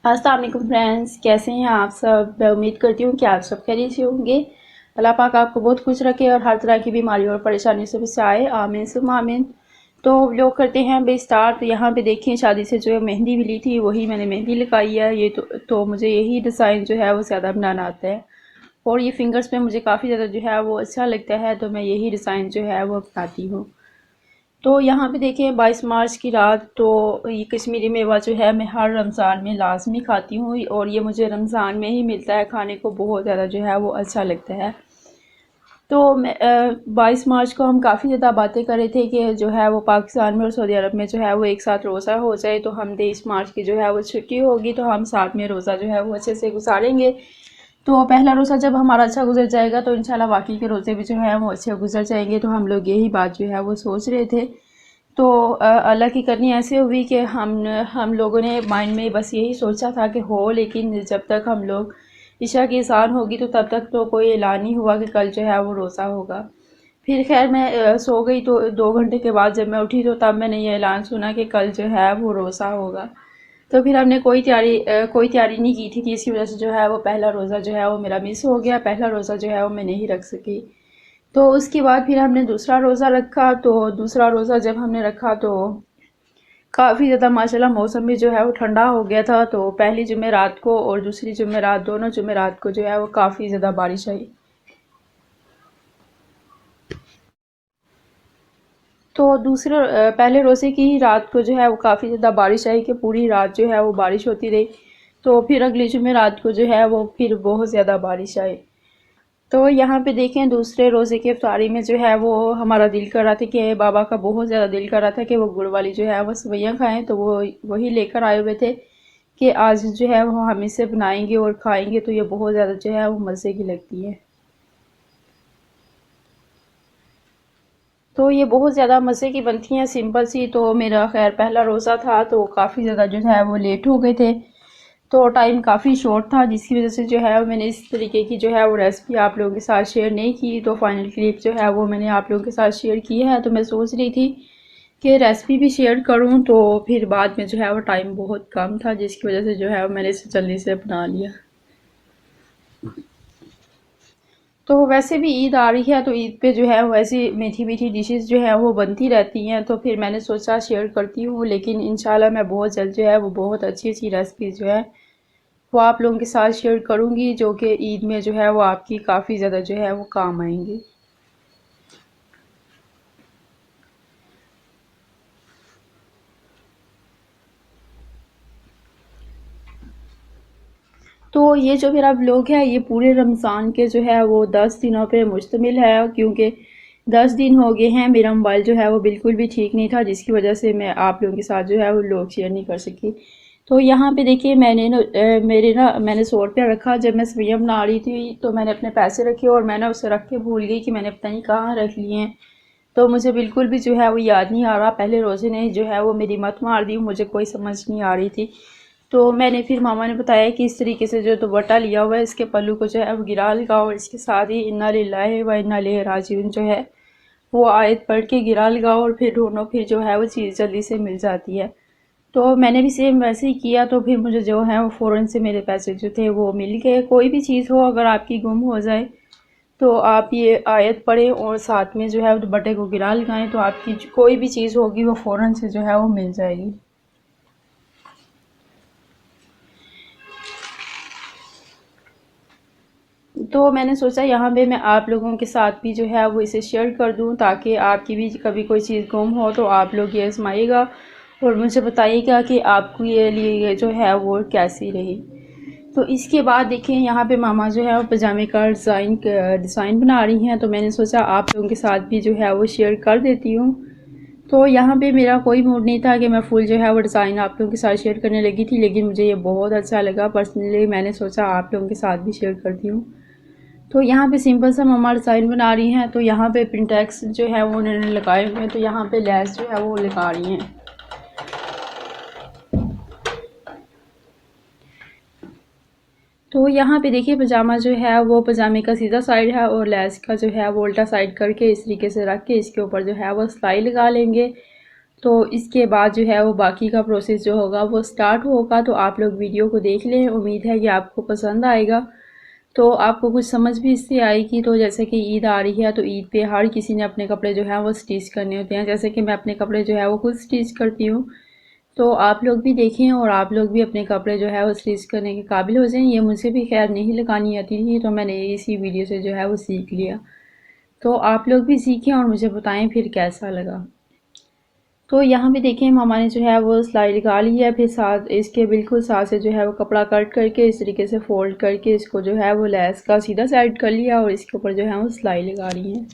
अस्सलाम वालेकुम फ्रेंड्स, कैसे हैं आप सब। मैं उम्मीद करती हूँ कि आप सब खैरियत से होंगे। अल्लाह पाक आपको बहुत खुश रखे और हर तरह की बीमारी और परेशानी से बचाए, आमीन सुम्मा आमीन। तो लोग करते हैं बे स्टार्ट। तो यहाँ पे देखिए, शादी से जो मेहंदी मिली थी वही मैंने मेहंदी लगाई है। ये तो मुझे यही डिज़ाइन जो है वो ज़्यादा बनाना आता है और ये फिंगर्स पे मुझे काफ़ी ज़्यादा जो है वो अच्छा लगता है, तो मैं यही डिज़ाइन जो है वो अपनाती हूँ। तो यहाँ पे देखिए 22 मार्च की रात, तो ये कश्मीरी मेवा जो है मैं हर रमज़ान में लाज़मी खाती हूँ और ये मुझे रमज़ान में ही मिलता है, खाने को बहुत ज़्यादा जो है वो अच्छा लगता है। तो मैं 22 मार्च को हम काफ़ी ज़्यादा बातें कर रहे थे कि जो है वो पाकिस्तान में और सऊदी अरब में जो है वो एक साथ रोज़ा हो जाए, तो हम 23 मार्च की जो है वो छुट्टी होगी तो हम साथ में रोज़ा जो है वो अच्छे से गुजारेंगे। तो पहला रोज़ा जब हमारा अच्छा गुजर जाएगा तो इंशाल्लाह बाकी के रोज़े भी जो है वो अच्छे गुजर जाएंगे। तो हम लोग यही बात जो है वो सोच रहे थे। तो अल्लाह की करनी ऐसे हुई कि हम लोगों ने माइंड में बस यही सोचा था कि हो, लेकिन जब तक हम लोग ईशा की अज़ान होगी तो तब तक तो कोई ऐलान नहीं हुआ कि कल जो है वो रोज़ा होगा। फिर खैर मैं सो गई, तो 2 घंटे के बाद जब मैं उठी तो तब मैंने ये ऐलान सुना कि कल जो है वो रोज़ा होगा। तो फिर हमने कोई तैयारी नहीं की थी, इसकी वजह से जो है वो पहला रोज़ा जो है वो मेरा मिस हो गया। पहला रोज़ा जो है वो मैं नहीं रख सकी। तो उसके बाद फिर हमने दूसरा रोज़ा रखा। तो दूसरा रोज़ा जब हमने रखा तो काफ़ी ज़्यादा माशाल्लाह मौसम भी जो है वो ठंडा हो गया था। तो पहली जुमेरात को और दूसरी जुमेरात, दोनों जुमेरात को जो है वो काफ़ी ज़्यादा बारिश आई। तो पहले रोज़े की ही रात को जो है वो काफ़ी ज़्यादा बारिश आई कि पूरी रात जो है वो बारिश होती रही। तो फिर अगली जुमेरात को जो है वो फिर बहुत ज़्यादा बारिश आई। तो यहाँ पे देखें, दूसरे रोज़े की इफ्तारी में जो है वो हमारा दिल कर रहा था कि बाबा का बहुत ज़्यादा दिल कर रहा था कि वो गुड़ वाली जो है वो सेवइयाँ खाएं, तो वो वही लेकर आए हुए थे कि आज जो है वो हम इसे बनाएंगे और खाएंगे। तो ये बहुत ज़्यादा जो है वो मज़े की लगती है। तो ये बहुत ज़्यादा मज़े की बनती हैं, सिंपल सी। तो मेरा खैर पहला रोज़ा था तो काफ़ी ज़्यादा जो है वो लेट हो गए थे, तो टाइम काफ़ी शॉर्ट था, जिसकी वजह से जो है मैंने इस तरीके की जो है वो रेसिपी आप लोगों के साथ शेयर नहीं की। तो फाइनल क्लिप जो है वो मैंने आप लोगों के साथ शेयर की है। तो मैं सोच रही थी कि रेसिपी भी शेयर करूं, तो फिर बाद में जो है वो टाइम बहुत कम था, जिसकी वजह से जो है मैंने इसे जल्दी से बना लिया। तो वैसे भी ईद आ रही है, तो ईद पे जो है वैसी मीठी मीठी डिशेस जो है वो बनती रहती हैं, तो फिर मैंने सोचा शेयर करती हूँ। लेकिन इंशाल्लाह मैं बहुत जल्द जो है वो बहुत अच्छी अच्छी रेसिपी जो है वो आप लोगों के साथ शेयर करूँगी, जो कि ईद में जो है वो आपकी काफ़ी ज़्यादा जो है वो काम आएंगी। तो ये जो मेरा ब्लॉग है ये पूरे रमज़ान के जो है वो 10 दिनों पे मुश्तमिल है, क्योंकि 10 दिन हो गए हैं मेरा मोबाइल जो है वो बिल्कुल भी ठीक नहीं था, जिसकी वजह से मैं आप लोगों के साथ जो है वो ब्लॉग शेयर नहीं कर सकी। तो यहाँ पे देखिए, मैंने 100 रुपया रखा। जब मैं सवैयाँ बना रही थी तो मैंने अपने पैसे रखे और मैंने उसे रख के भूल गई कि मैंने पता नहीं कहाँ रख लिए हैं। तो मुझे बिल्कुल भी जो है वो याद नहीं आ रहा। पहले रोज़े ने जो है वो मेरी मत मार दी, मुझे कोई समझ नहीं आ रही थी। तो मैंने फिर मामा ने बताया कि इस तरीके से जो दुपट्टा लिया हुआ है इसके पल्लू को जो है वो गिरा लगाओ, और इसके साथ ही इन्ना लिल्लाहि व इन्ना इलैहि राजिऊन जो है वो आयत पढ़ के गिरा लगाओ, और फिर ढूंढो, फिर जो है वो चीज़ जल्दी से मिल जाती है। तो मैंने भी सेम वैसे ही किया, तो फिर मुझे जो है वो फ़ौरन से मेरे पैसे जो थे वो मिल गए। कोई भी चीज़ हो अगर आपकी गुम हो जाए तो आप ये आयत पढ़ें और साथ में जो है दुपट्टे को गिरा लगाएं, तो आपकी कोई भी चीज़ होगी वो फ़ौरन से जो है वो मिल जाएगी। तो मैंने सोचा यहाँ पे मैं आप लोगों के साथ भी जो है वो इसे शेयर कर दूँ, ताकि आपकी भी कभी कोई चीज़ गुम हो तो आप लोग ये आजमाइएगा और मुझे बताइएगा कि आपको ये लिए ये जो है वो कैसी रही। तो इसके बाद देखिए, यहाँ पे मामा जो है वो पजामे का डिज़ाइन बना रही हैं, तो मैंने सोचा आप लोगों के साथ भी जो है वो शेयर कर देती हूँ। तो यहाँ पे मेरा कोई मूड नहीं था कि मैं फुल जो है वो डिज़ाइन आप लोगों के साथ शेयर करने लगी थी, लेकिन मुझे ये बहुत अच्छा लगा पर्सनली, मैंने सोचा आप लोगों के साथ भी शेयर करती हूँ। तो यहाँ पे सिंपल सा मम्मा डिज़ाइन बना रही हैं, तो यहाँ पे प्रिंटेक्स जो है वो उन्होंने लगाए हुए हैं, तो यहाँ पे लेस जो है वो लगा रही हैं। तो यहाँ पे देखिए, पजामा जो है वो पजामे का सीधा साइड है और लेस का जो है वो उल्टा साइड करके इस तरीके से रख के इसके ऊपर जो है वो सिलाई लगा लेंगे। तो इसके बाद जो है वो बाकी का प्रोसेस जो होगा वो स्टार्ट होगा। तो आप लोग वीडियो को देख लें, उम्मीद है कि आपको पसंद आएगा। तो आपको कुछ समझ भी इससे आएगी। तो जैसे कि ईद आ रही है, तो ईद पे हर किसी ने अपने कपड़े जो है वो स्टिच करने होते हैं। जैसे कि मैं अपने कपड़े जो है वो खुद स्टिच करती हूँ। तो आप लोग भी देखें और आप लोग भी अपने कपड़े जो है वो स्टिच करने के काबिल हो जाएं। ये मुझे भी खैर नहीं लगानी आती थी, तो मैंने इसी वीडियो से जो है वो सीख लिया। तो आप लोग भी सीखें और मुझे बताएं फिर कैसा लगा। तो यहाँ पे देखें मामा ने जो है वो सिलाई लगा ली है। फिर साथ इसके बिल्कुल साथ से जो है वो कपड़ा कट करके इस तरीके से फोल्ड करके इसको जो है वो लेस का सीधा साइड कर लिया और इसके ऊपर जो है वो सिलाई लगा रही है।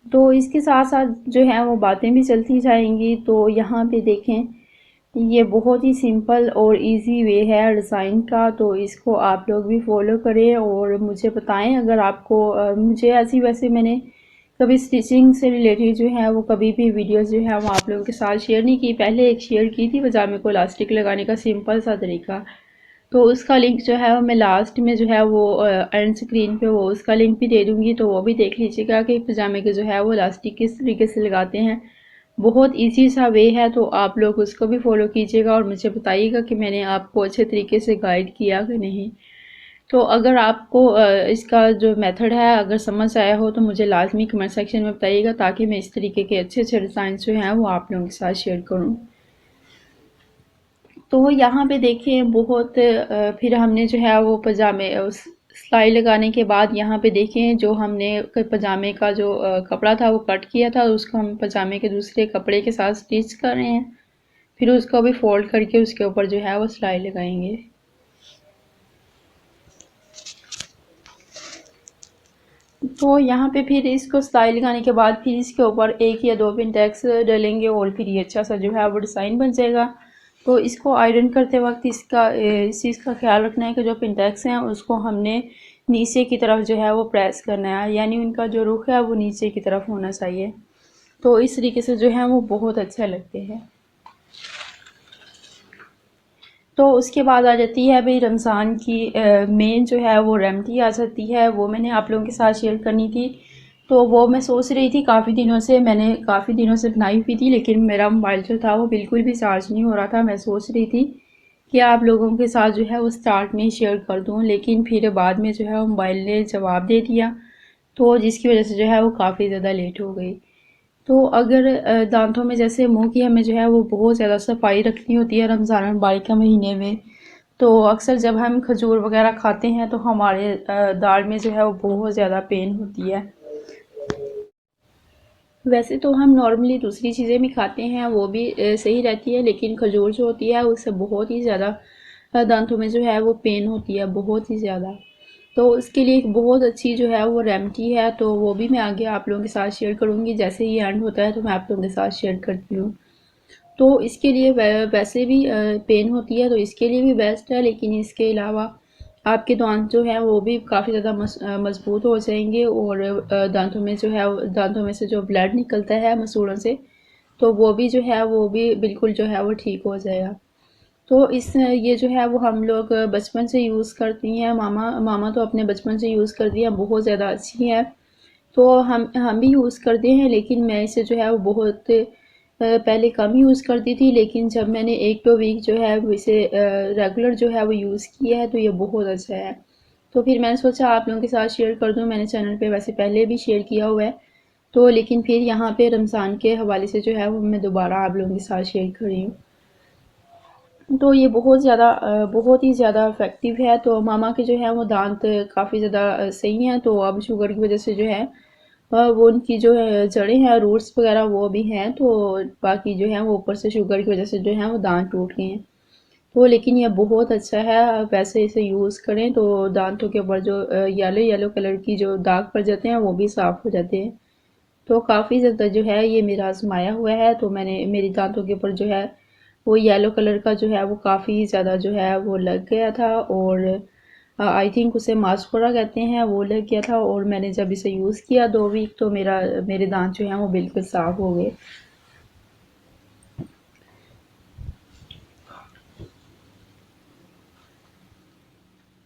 तो इसके साथ साथ जो है वो बातें भी चलती जाएंगी। तो यहाँ पे देखें, ये बहुत ही सिंपल और इजी वे है डिज़ाइन का। तो इसको आप लोग भी फॉलो करें और मुझे बताएं अगर आपको मुझे ऐसी वैसे मैंने कभी स्टिचिंग से रिलेटेड जो है वो कभी भी वीडियोस जो है वो आप लोगों के साथ शेयर नहीं की। पहले एक शेयर की थी पजामे को इलास्टिक लगाने का सिंपल सा तरीका। तो उसका लिंक जो है वो मैं लास्ट में जो है वो एंड स्क्रीन पे वो उसका लिंक भी दे दूँगी। तो वो भी देख लीजिएगा कि पजामे के जो है वो इलास्टिक किस तरीके से लगाते हैं। बहुत ईजी सा वे है, तो आप लोग उसको भी फॉलो कीजिएगा और मुझे बताइएगा कि मैंने आपको अच्छे तरीके से गाइड किया कि नहीं। तो अगर आपको इसका जो मेथड है अगर समझ आया हो तो मुझे लाजमी कमेंट सेक्शन में बताइएगा, ताकि मैं इस तरीके के अच्छे अच्छे डिज़ाइन जो हैं वो आप लोगों के साथ शेयर करूँ। तो यहाँ पे देखिए बहुत फिर हमने जो है वो पजामे उस सिलाई लगाने के बाद यहाँ पे देखें जो हमने पजामे का जो कपड़ा था वो कट किया था, उसको हम पजामे के दूसरे कपड़े के साथ स्टिच कर रहे हैं। फिर उसको भी फोल्ड करके उसके ऊपर जो है वो सिलाई लगाएंगे। तो यहाँ पे फिर इसको सिलाई लगाने के बाद फिर इसके ऊपर एक या दो पिनटेक्स डालेंगे और फिर ये अच्छा सा जो है वो डिज़ाइन बन जाएगा। तो इसको आयरन करते वक्त इस चीज़ का ख्याल रखना है कि जो पिनटेक्स हैं उसको हमने नीचे की तरफ जो है वो प्रेस करना है, यानी उनका जो रुख है वो नीचे की तरफ होना चाहिए। तो इस तरीके से जो है वो बहुत अच्छे लगते हैं। तो उसके बाद आ जाती है भाई रमज़ान की मेन जो है वो रेमेडी आ जाती है, वो मैंने आप लोगों के साथ शेयर करनी थी। तो वो मैं सोच रही थी काफ़ी दिनों से, मैंने काफ़ी दिनों से बनाई हुई थी, लेकिन मेरा मोबाइल जो था वो बिल्कुल भी चार्ज नहीं हो रहा था। मैं सोच रही थी कि आप लोगों के साथ जो है वो स्टार्ट में ही शेयर कर दूँ, लेकिन फिर बाद में जो है वो मोबाइल ने जवाब दे दिया, तो जिसकी वजह से जो है वो काफ़ी ज़्यादा लेट हो गई। तो अगर दांतों में जैसे मुंह की हमें जो है वो बहुत ज़्यादा सफाई रखनी होती है रमज़ान मुबारक के महीने में। तो अक्सर जब हम खजूर वगैरह खाते हैं तो हमारे दाढ़ में जो है वो बहुत ज़्यादा पेन होती है। वैसे तो हम नॉर्मली दूसरी चीज़ें भी खाते हैं, वो भी सही रहती है, लेकिन खजूर जो होती है उससे बहुत ही ज़्यादा दांतों में जो है वो पेन होती है, बहुत ही ज़्यादा। तो उसके लिए एक बहुत अच्छी जो है वो रेमेडी है, तो वो भी मैं आगे आप लोगों के साथ शेयर करूँगी। जैसे ही एंड होता है तो मैं आप लोगों के साथ शेयर करती हूँ। तो इसके लिए वैसे भी पेन होती है तो इसके लिए भी बेस्ट है, लेकिन इसके अलावा आपके दांत जो है वो भी काफ़ी ज़्यादा मजबूत हो जाएंगे और दांतों में जो है दांतों में से जो ब्लड निकलता है मसूड़ों से, तो वो भी जो है वो भी बिल्कुल जो है वो ठीक हो जाएगा। तो इस ये जो है वो हम लोग बचपन से यूज़ करती हैं, मामा मामा तो अपने बचपन से यूज़ करती हैं, बहुत ज़्यादा अच्छी है। तो हम भी यूज़ करते हैं, लेकिन मैं इसे जो है वो बहुत पहले कम यूज़ करती थी, लेकिन जब मैंने 1-2 वीक जो है वो इसे रेगुलर जो है वो यूज़ किया है तो ये बहुत अच्छा है। तो फिर मैंने सोचा आप लोगों के साथ शेयर कर दूँ। मैंने चैनल पे वैसे पहले भी शेयर किया हुआ है, तो लेकिन फिर यहाँ पे रमज़ान के हवाले से जो है वो मैं दोबारा आप लोगों के साथ शेयर कर रही हूँ। तो ये बहुत ही ज़्यादा इफ़ेक्टिव है। तो मामा के जो है वो दांत काफ़ी ज़्यादा सही हैं, तो अब शुगर की वजह से जो है वो उनकी जो है जड़ें हैं, रूट्स वगैरह वो भी हैं, तो बाकी जो है वो ऊपर से शुगर की वजह से जो है वो दांत टूट गए हैं। तो लेकिन ये बहुत अच्छा है, वैसे इसे यूज़ करें तो दांतों के ऊपर जो येलो येलो कलर की जो दाग पड़ जाते हैं वो भी साफ़ हो जाते हैं। तो काफ़ी ज़्यादा जो है ये मेरा आजमाया हुआ है, तो मैंने मेरी दांतों के ऊपर जो है वो येलो कलर का जो है वो काफ़ी ज़्यादा जो है वो लग गया था, और आई थिंक उसे मास्कोरा कहते हैं, वो लग गया था। और मैंने जब इसे यूज़ किया 2 वीक तो मेरे दांत जो हैं वो बिल्कुल साफ़ हो गए।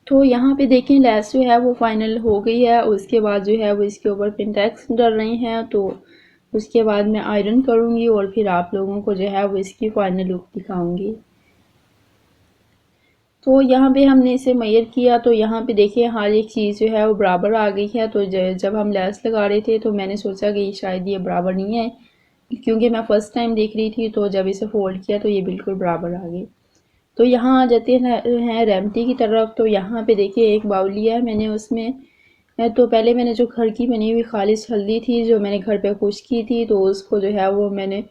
तो यहाँ पे देखें लैस जो है वो फाइनल हो गई है। उसके बाद जो है वो इसके ऊपर पिंटेक्स डल रही हैं, तो उसके बाद मैं आयरन करूँगी और फिर आप लोगों को जो है वो इसकी फाइनल लुक दिखाऊँगी। तो यहाँ पे हमने इसे मेजर किया, तो यहाँ पे देखिए हर एक चीज़ जो है वो बराबर आ गई है। तो जब हम लेस लगा रहे थे तो मैंने सोचा कि शायद ये बराबर नहीं है, क्योंकि मैं फ़र्स्ट टाइम देख रही थी। तो जब इसे फोल्ड किया तो ये बिल्कुल बराबर आ गई। तो यहाँ आ जाते हैं रेमटी की तरफ। तो यहाँ पे देखिए एक बाउल लिया है मैंने, उसमें तो पहले मैंने जो घर की बनी हुई खालिश हल्दी थी जो मैंने घर पे खुश की थी, तो उसको जो है वो मैंने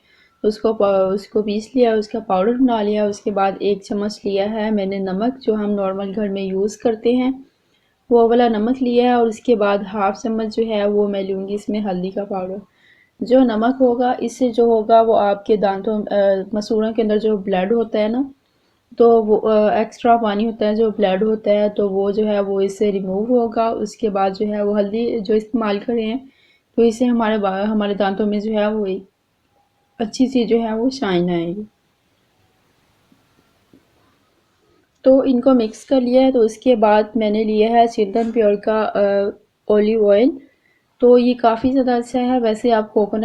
उसको पीस लिया, उसका पाउडर बना लिया। उसके बाद 1 चम्मच लिया है मैंने नमक, जो हम नॉर्मल घर में यूज़ करते हैं वो वाला नमक लिया है। और उसके बाद हाफ चम्मच जो है वो मैं लूँगी इसमें हल्दी का पाउडर। जो नमक होगा इससे जो होगा वो आपके दांतों मसूड़ों के अंदर जो ब्लड होता है ना, तो वो एक्स्ट्रा पानी होता है जो ब्लड होता है, तो वो जो है वो इससे रिमूव होगा। उसके बाद जो है वो हल्दी जो इस्तेमाल करें हैं, तो इससे हमारे दांतों में जो है वो एक अच्छी सी जो है वो शाइन आएगी। तो इनको मिक्स कर लिया है। तो उसके बाद मैंने लिया है चिल्ड्रन प्योर का ऑलिव ऑयल। तो ये काफ़ी ज़्यादा अच्छा है। वैसे आप कोकोनट